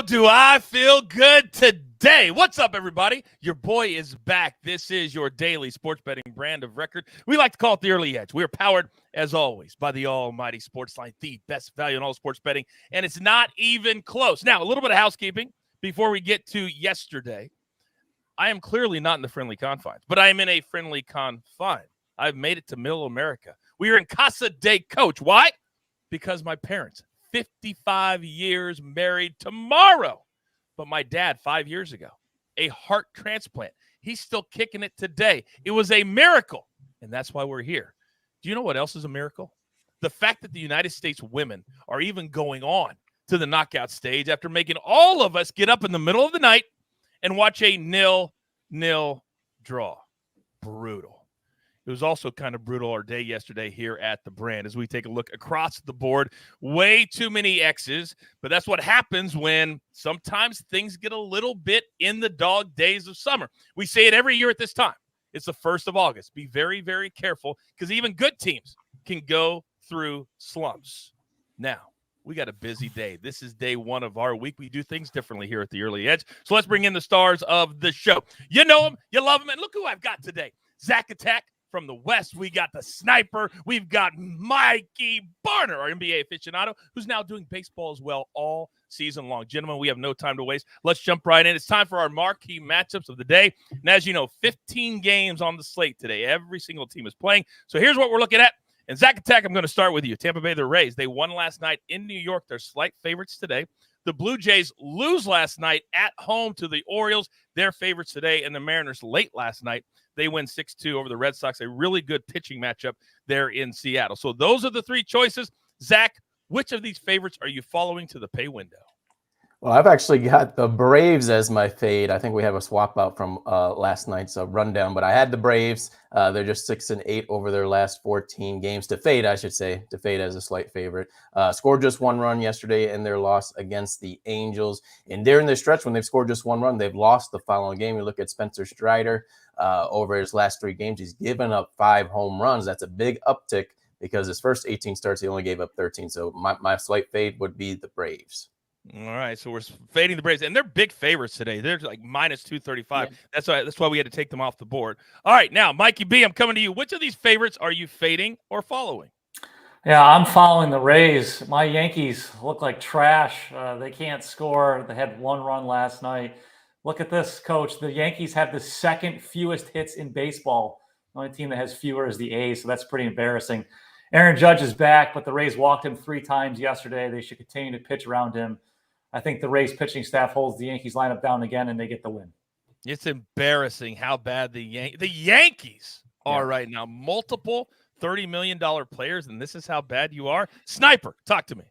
do I feel good today? What's up, everybody? Your boy is back. This is your daily sports betting brand of record. We like to call it the Early Edge. We are powered, as always, by the almighty SportsLine, the best value in all sports betting, and it's not even close. Now, a little bit of housekeeping before we get to yesterday. I am clearly not in the friendly confines, but I am in a friendly confine. I've made it to Middle America. We are in Casa de Coach. Why? Because my parents, 55 years married tomorrow. But my dad, 5 years ago, a heart transplant. He's still kicking it today. It was a miracle, and that's why we're here. Do you know what else is a miracle? The fact that the United States women are even going on to the knockout stage after making all of us get up in the middle of the night and watch a 0-0 draw. Brutal. It was also kind of brutal our day yesterday here at the brand as we take a look across the board. Way too many X's, but that's what happens when sometimes things get a little bit in the dog days of summer. We say it every year at this time. It's the 1st of August. Be very, very careful because even good teams can go through slumps. Now, we got a busy day. This is day one of our week. We do things differently here at the Early Edge. So let's bring in the stars of the show. You know them, you love them, and look who I've got today. Zack Attack. From the West, we got the sniper. We've got Mikey Barner, our NBA aficionado, who's now doing baseball as well all season long. Gentlemen, we have no time to waste. Let's jump right in. It's time for our marquee matchups of the day. And as you know, 15 games on the slate today. Every single team is playing. So here's what we're looking at. And Zack Attack, I'm going to start with you. Tampa Bay, the Rays. They won last night in New York. They're slight favorites today. The Blue Jays lose last night at home to the Orioles. They're favorites today. And the Mariners late last night. They win 6-2 over the Red Sox. A really good pitching matchup there in Seattle. So those are the three choices. Zach, which of these favorites are you following to the pay window? Well, I've actually got the Braves as my fade. I think we have a swap out from last night's rundown, but I had the Braves. They're just 6-8 over their last 14 games. To fade, I should say, to fade as a slight favorite. Scored just one run yesterday in their loss against the Angels. And during their stretch, when they've scored just one run, they've lost the following game. You look at Spencer Strider. Over his last 3 games, he's given up 5 home runs. That's a big uptick because his first 18 starts, he only gave up 13. So my slight fade would be the Braves. All right, so we're fading the Braves, and they're big favorites today. They're like minus 235. Yeah. That's why we had to take them off the board. All right, now, Mikey B, I'm coming to you. Which of these favorites are you fading or following? Yeah, I'm following the Rays. My Yankees look like trash. They can't score. They had 1 run last night. Look at this, Coach. The Yankees have the second fewest hits in baseball. The only team that has fewer is the A's, so that's pretty embarrassing. Aaron Judge is back, but the Rays walked him 3 times yesterday. They should continue to pitch around him. I think the Rays pitching staff holds the Yankees lineup down again, and they get the win. It's embarrassing how bad the Yankees are right now. Multiple $30 million players, and this is how bad you are. Sniper, talk to me.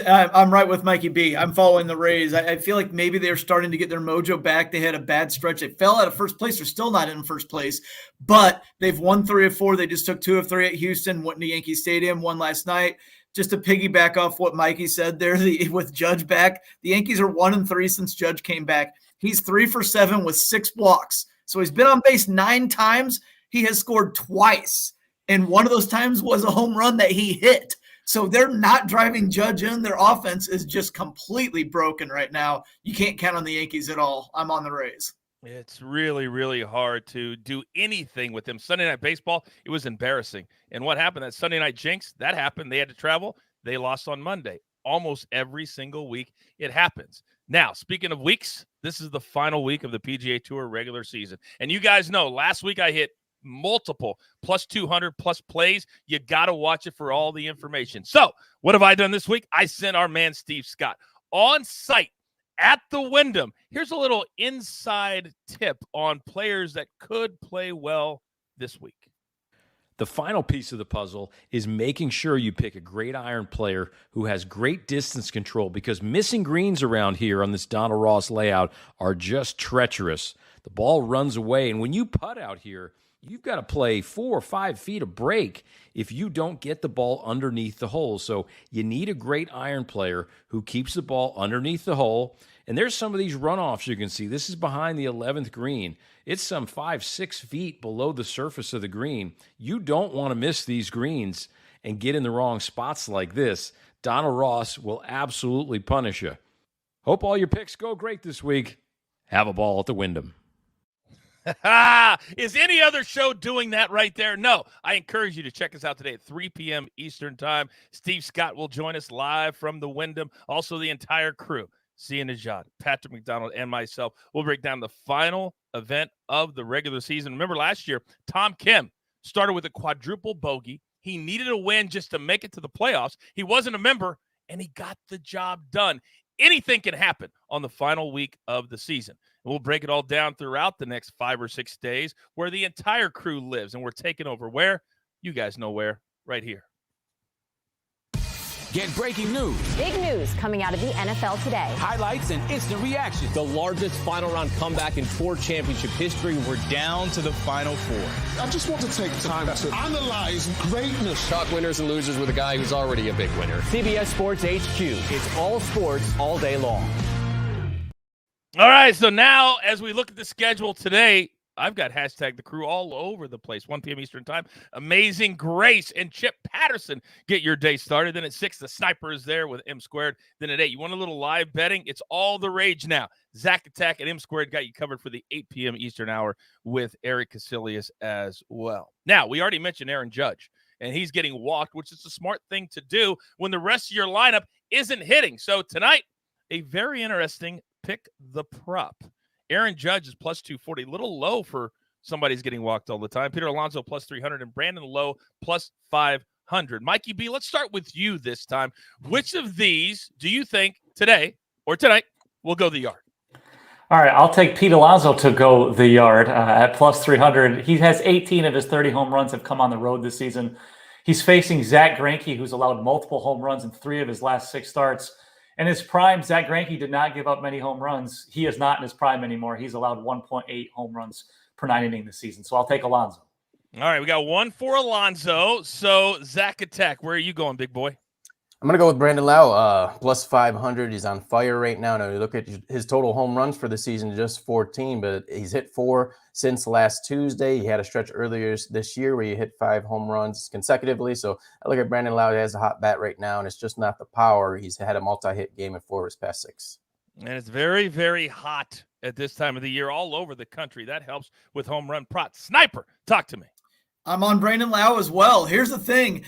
I'm right with Mikey B. I'm following the Rays. I feel like maybe they're starting to get their mojo back. They had a bad stretch. They fell out of first place. They're still not in first place, but they've won 3 of 4. They just took 2 of 3 at Houston, went to Yankee Stadium, won last night. Just to piggyback off what Mikey said there, with Judge back, the Yankees are 1-3 since Judge came back. He's 3 for 7 with 6 walks. So he's been on base 9 times. He has scored twice, and one of those times was a home run that he hit. So they're not driving Judge in. Their offense is just completely broken right now. You can't count on the Yankees at all. I'm on the Rays. It's really, really hard to do anything with them. Sunday Night Baseball, it was embarrassing. And what happened? That Sunday Night Jinx, that happened. They had to travel. They lost on Monday. Almost every single week it happens. Now, speaking of weeks, this is the final week of the PGA Tour regular season. And you guys know, last week I hit multiple plus 200 plus plays. You got to watch it for all the information. So what have I done this week? I sent our man Steve Scott on site at the Wyndham. Here's a little inside tip on players that could play well this week. The final piece of the puzzle is making sure you pick a great iron player who has great distance control, because missing greens around here on this Donald Ross layout are just treacherous. The ball runs away, and when you putt out here, you've got to play 4 or 5 feet of break if you don't get the ball underneath the hole. So you need a great iron player who keeps the ball underneath the hole. And there's some of these runoffs you can see. This is behind the 11th green. It's some 5-6 feet below the surface of the green. You don't want to miss these greens and get in the wrong spots like this. Donald Ross will absolutely punish you. Hope all your picks go great this week. Have a ball at the Wyndham. Is any other show doing that right there? No. I encourage you to check us out today at 3 p.m. Eastern Time. Steve Scott will join us live from the Wyndham. Also, the entire crew, Sia Najad, Patrick McDonald, and myself, will break down the final event of the regular season. Remember last year, Tom Kim started with a quadruple bogey. He needed a win just to make it to the playoffs. He wasn't a member, and he got the job done. Anything can happen on the final week of the season. We'll break it all down throughout the next 5 or 6 days where the entire crew lives, and we're taking over where? You guys know where, right here. Get breaking news, Big news coming out of the NFL today. highlights, and instant reaction. The largest final round comeback in tour championship history. We're down to the final 4. I just want to take time to analyze greatness. Talk winners and losers with a guy who's already a big winner. CBS Sports HQ. It's all sports all day long. All right, so now as we look at the schedule today, I've got hashtag the crew all over the place. 1 p.m. Eastern Time. Amazing Grace and Chip Patterson get your day started. Then at 6, the Sniper is there with M Squared. Then at 8, you want a little live betting? It's all the rage now. Zach Attack and M Squared got you covered for the 8 p.m. Eastern hour with Eric Casillas as well. Now, we already mentioned Aaron Judge, and he's getting walked, which is a smart thing to do when the rest of your lineup isn't hitting. So tonight, a very interesting pick the prop. Aaron Judge is plus 240, a little low for somebody's getting walked all the time. Peter Alonso plus 300 and Brandon Lowe plus 500. Mikey B, let's start with you this time. Which of these do you think today or tonight will go the yard? All right, I'll take Pete Alonso to go the yard at plus 300. He has 18 of his 30 home runs have come on the road this season. He's facing Zack Greinke, who's allowed multiple home runs in 3 of his last 6 starts. In his prime, Zack Greinke did not give up many home runs. He is not in his prime anymore. He's allowed 1.8 home runs per 9 innings this season. So I'll take Alonso. All right, we got one for Alonso. So Zach Attack, where are you going, big boy? I'm going to go with Brandon Lowe, plus 500. He's on fire right now. Now, you look at his total home runs for the season, just 14, but he's hit 4 since last Tuesday. He had a stretch earlier this year where he hit 5 home runs consecutively. So I look at Brandon Lowe. He has a hot bat right now, and it's just not the power. He's had a multi-hit game in 4 of his past 6. And it's very, very hot at this time of the year all over the country. That helps with home run props. Sniper, talk to me. I'm on Brandon Lowe as well. Here's the thing.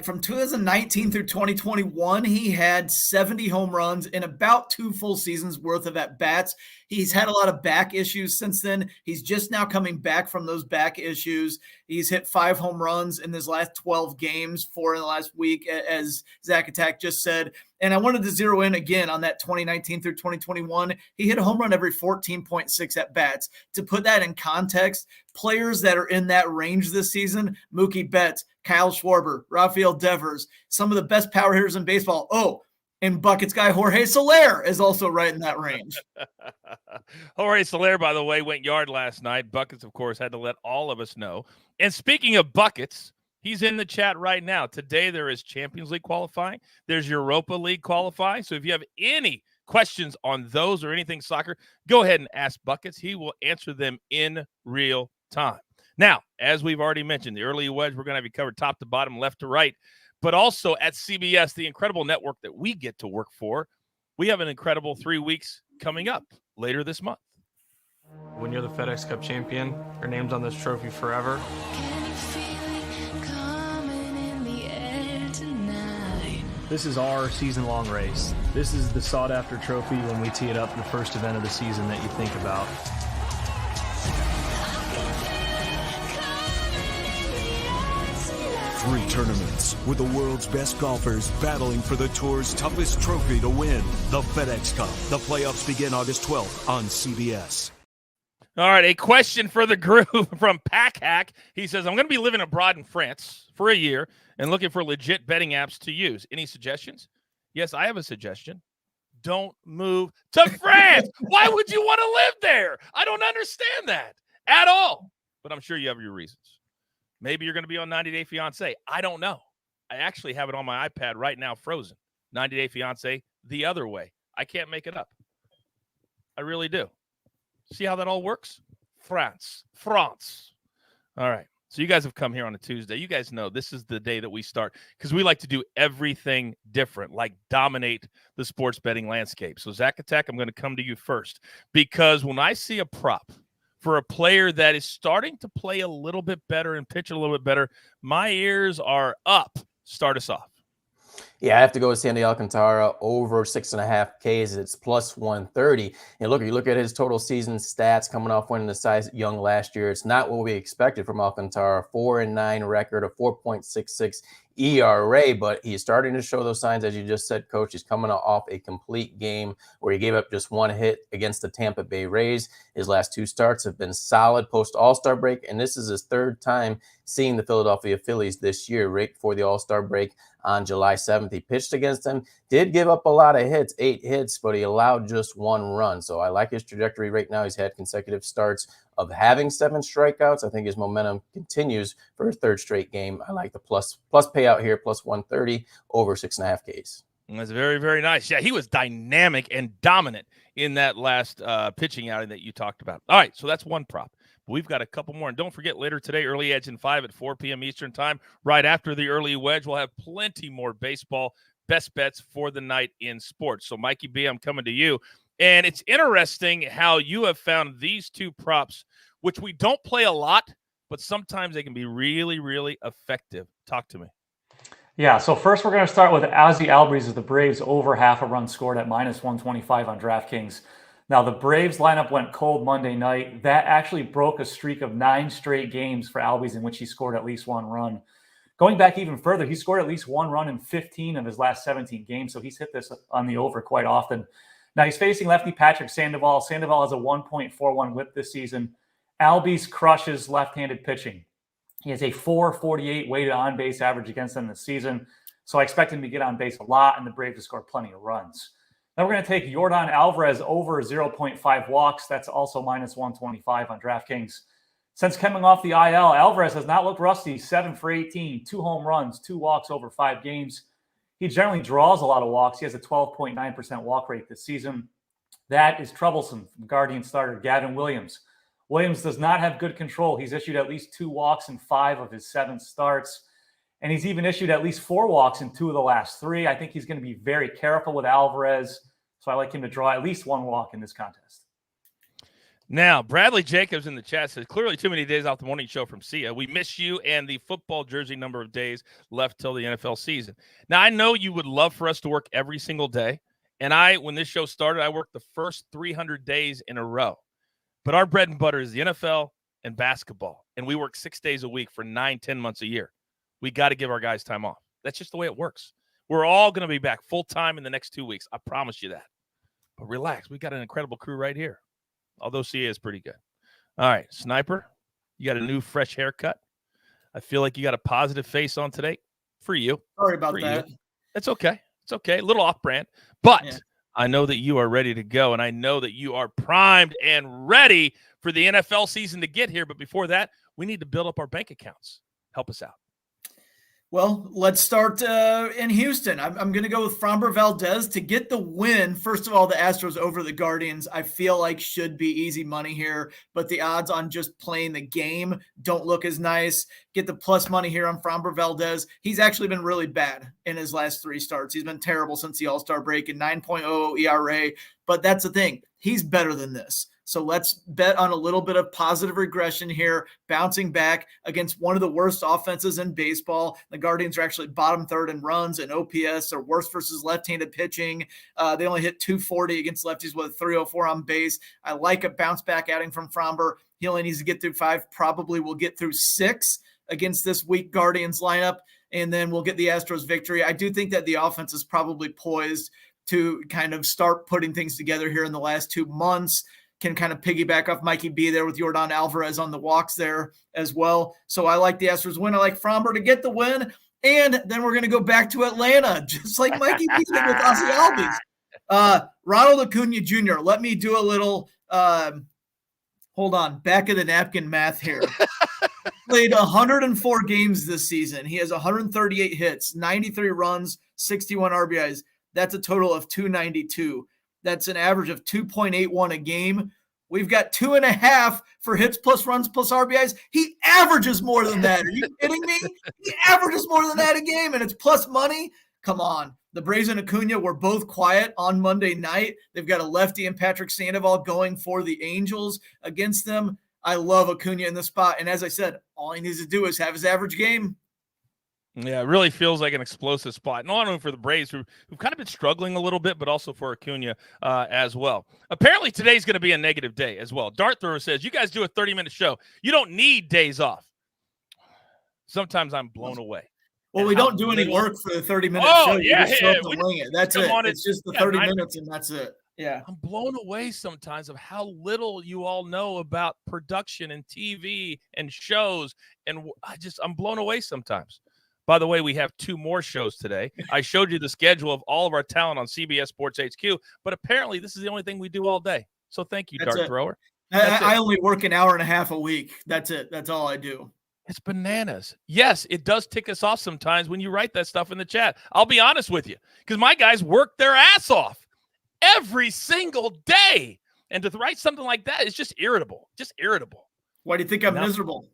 From 2019 through 2021, he had 70 home runs in about 2 full seasons worth of at-bats. He's had a lot of back issues since then. He's just now coming back from those back issues. He's hit 5 home runs in his last 12 games, 4 in the last week, as Zach Attack just said. And I wanted to zero in again on that 2019 through 2021. He hit a home run every 14.6 at-bats. To put that in context, players that are in that range this season, Mookie Betts, Kyle Schwarber, Rafael Devers, some of the best power hitters in baseball. Oh, and Buckets guy Jorge Soler is also right in that range. Jorge Soler, by the way, went yard last night. Buckets, of course, had to let all of us know. And speaking of Buckets, he's in the chat right now. Today there is Champions League qualifying. There's Europa League qualifying. So if you have any questions on those or anything soccer, go ahead and ask Buckets. He will answer them in real time. Now, as we've already mentioned, the early wedge, we're going to have you covered top to bottom, left to right, but also at CBS, the incredible network that we get to work for. We have an incredible 3 weeks coming up later this month. When you're the FedEx Cup champion, your name's on this trophy forever. This is our season-long race. This is the sought-after trophy when we tee it up, the first event of the season that you think about. 3 tournaments with the world's best golfers battling for the tour's toughest trophy to win, the FedEx Cup. The playoffs begin August 12th on CBS. All right, a question for the group from Pack Hack. He says, I'm going to be living abroad in France for a year and looking for legit betting apps to use. Any suggestions? Yes, I have a suggestion. Don't move to France. Why would you want to live there? I don't understand that at all. But I'm sure you have your reasons. Maybe you're going to be on 90 Day Fiancé. I don't know. I actually have it on my iPad right now, frozen. 90 Day Fiancé the other way. I can't make it up. I really do. See how that all works? France. All right. So you guys have come here on a Tuesday. You guys know this is the day that we start because we like to do everything different, like dominate the sports betting landscape. So Zack Attack, I'm going to come to you first because when I see a prop for a player that is starting to play a little bit better and pitch a little bit better, my ears are up. Start us off. Yeah, I have to go with Sandy Alcantara over 6.5 Ks. It's plus 130. And you look at his total season stats coming off winning the Cy Young last year. It's not what we expected from Alcantara. 4-9 record, a 4.66 ERA, but he's starting to show those signs, as you just said, Coach. He's coming off a complete game where he gave up just one hit against the Tampa Bay Rays. His last 2 starts have been solid post All-Star break, and this is his 3rd time seeing the Philadelphia Phillies this year, right before the All-Star break on July 7th. He pitched against them, did give up a lot of hits, 8 hits, but he allowed just 1 run. So I like his trajectory right now. He's had consecutive starts of having 7 strikeouts. I think his momentum continues for his 3rd straight game. I like the plus payout here, plus 130 over 6.5 Ks. That's very, very nice. Yeah, he was dynamic and dominant in that last pitching outing that you talked about. All right, so that's one prop. We've got a couple more. And don't forget, later today, Early Edge in 5 at 4 p.m. Eastern time. Right after the Early Wedge, we'll have plenty more baseball best bets for the night in sports. So, Mikey B, I'm coming to you. And it's interesting how you have found these 2 props, which we don't play a lot, but sometimes they can be really, really effective. Talk to me. Yeah, so first we're going to start with Ozzie Albies of the Braves over half a run scored at minus 125 on DraftKings. Now, the Braves lineup went cold Monday night. That actually broke a streak of 9 straight games for Albies in which he scored at least 1 run. Going back even further, he scored at least 1 run in 15 of his last 17 games, so he's hit this on the over quite often. Now, he's facing lefty Patrick Sandoval. Sandoval has a 1.41 whip this season. Albies crushes left-handed pitching. He has a 4.48 weighted on-base average against them this season, so I expect him to get on base a lot and the Braves to score plenty of runs. Then we're going to take Yordan Alvarez over 0.5 walks. That's also minus 125 on DraftKings. Since coming off the IL, Alvarez has not looked rusty. 7 for 18, 2 home runs, 2 walks over 5 games. He generally draws a lot of walks. He has a 12.9% walk rate this season. That is troublesome from Guardian starter Gavin Williams. Williams does not have good control. He's issued at least 2 walks in 5 of his 7 starts. And he's even issued at least 4 walks in 2 of the last 3. I think he's going to be very careful with Alvarez. So I like him to draw at least 1 walk in this contest. Now, Bradley Jacobs in the chat says, clearly too many days off the morning show from Sia. We miss you and the football jersey number of days left till the NFL season. Now, I know you would love for us to work every single day. And when this show started, I worked the first 300 days in a row. But our bread and butter is the NFL and basketball. And we work 6 days a week for 9-10 months a year. We got to give our guys time off. That's just the way it works. We're all going to be back full-time in the next 2 weeks. I promise you that. But relax. We got an incredible crew right here. Although CA is pretty good. All right, Sniper, you got a new fresh haircut. I feel like you got a positive face on today. For you. Sorry about that. It's okay. It's okay. A little off-brand. But yeah. I know that you are ready to go, and I know that you are primed and ready for the NFL season to get here. But before that, we need to build up our bank accounts. Help us out. Well, let's start in Houston. I'm going to go with Framber Valdez to get the win. First of all, the Astros over the Guardians, I feel like should be easy money here, but the odds on just playing the game don't look as nice. Get the plus money here on Framber Valdez. He's actually been really bad in his last 3 starts. He's been terrible since the All-Star break and 9.00 ERA, but that's the thing. He's better than this. So let's bet on a little bit of positive regression here, bouncing back against one of the worst offenses in baseball. The Guardians are actually bottom 3rd in runs and OPS. They're worst versus left-handed pitching. They only hit 240 against lefties with a 304 on base. I like a bounce back outing from Framber. He only needs to get through 5, probably will get through 6 against this weak Guardians lineup, and then we'll get the Astros victory. I do think that the offense is probably poised to kind of start putting things together here in the last 2 months. Can kind of piggyback off Mikey B there with Yordan Alvarez on the walks there as well. So I like the Astros win. I like Framber to get the win. And then we're going to go back to Atlanta, just like Mikey B did with Ozzie Albies. Ronald Acuna Jr., let me do a little, hold on, back of the napkin math here. Played 104 games this season. He has 138 hits, 93 runs, 61 RBIs. That's a total of 292. That's an average of 2.81 a game. We've got 2.5 for hits plus runs plus RBIs. He averages more than that. Are you kidding me? He averages more than that a game, and it's plus money. Come on. The Braves and Acuna were both quiet on Monday night. They've got a lefty and Patrick Sandoval going for the Angels against them. I love Acuna in the spot. And as I said, all he needs to do is have his average game. Yeah, it really feels like an explosive spot. Not only for the Braves, who've kind of been struggling a little bit, but also for Acuna as well. Apparently, today's going to be a negative day as well. Dart Thrower says, you guys do a 30-minute show. You don't need days off. Sometimes I'm blown away. Well, we don't do any work for the 30-minute show. Yeah, just show up and wing it. That's it. It's just the 30 minutes, and that's it. Yeah. I'm blown away sometimes of how little you all know about production and TV and shows. And I'm blown away sometimes. By the way, we have 2 more shows today. I showed you the schedule of all of our talent on CBS Sports HQ, but apparently this is the only thing we do all day. So thank you, Dart Thrower. I only work an hour and a half a week. That's it. That's all I do. It's bananas. Yes, it does tick us off sometimes when you write that stuff in the chat. I'll be honest with you, because my guys work their ass off every single day. And to write something like that is just irritable. Just irritable. Why do you think I'm miserable?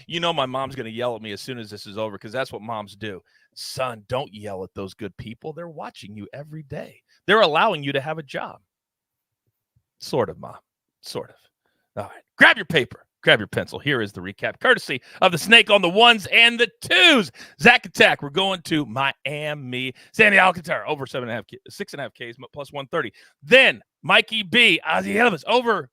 You know my mom's going to yell at me as soon as this is over, because that's what moms do. Son, don't yell at those good people. They're watching you every day. They're allowing you to have a job. Sort of, Mom. Sort of. All right. Grab your paper. Grab your pencil. Here is the recap, courtesy of the Snake on the 1s and the 2s. Zach Attack, we're going to Miami. Sandy Alcantara, over 6.5 Ks, plus 130. Then Mikey B, Ozzy Elvis, over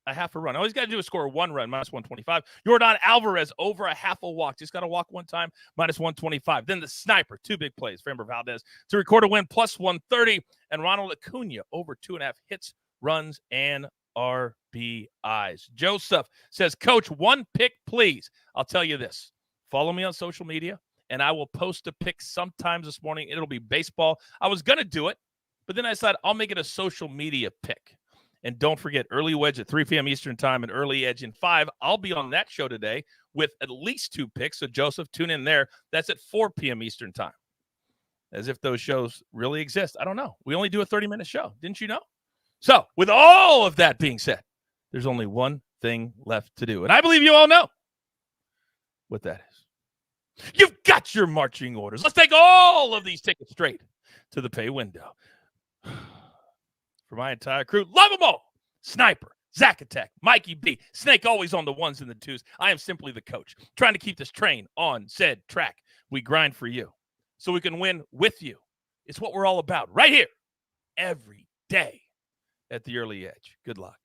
a half a run. All he's got to do is score 1 run, minus 125. Yordan Alvarez, over a half a walk. Just got to walk 1 time, minus 125. Then the Sniper, 2 big plays. Framber Valdez to record a win, plus 130. And Ronald Acuna, over 2.5 hits, runs, and RBIs. Joseph says, Coach, 1 pick, please. I'll tell you this. Follow me on social media, and I will post a pick sometimes this morning. It'll be baseball. I was going to do it, but then I decided I'll make it a social media pick. And don't forget, Early Wedge at 3 p.m. Eastern Time and Early Edge in 5. I'll be on that show today with at least 2 picks. So, Joseph, tune in there. That's at 4 p.m. Eastern Time. As if those shows really exist. I don't know. We only do a 30-minute show. Didn't you know? So, with all of that being said, there's only one thing left to do. And I believe you all know what that is. You've got your marching orders. Let's take all of these tickets straight to the pay window. For my entire crew, love them all. Sniper, Zack Attack, Mikey B, Snake always on the 1s and the 2s. I am simply the coach, trying to keep this train on said track. We grind for you so we can win with you. It's what we're all about right here every day at the Early Edge. Good luck.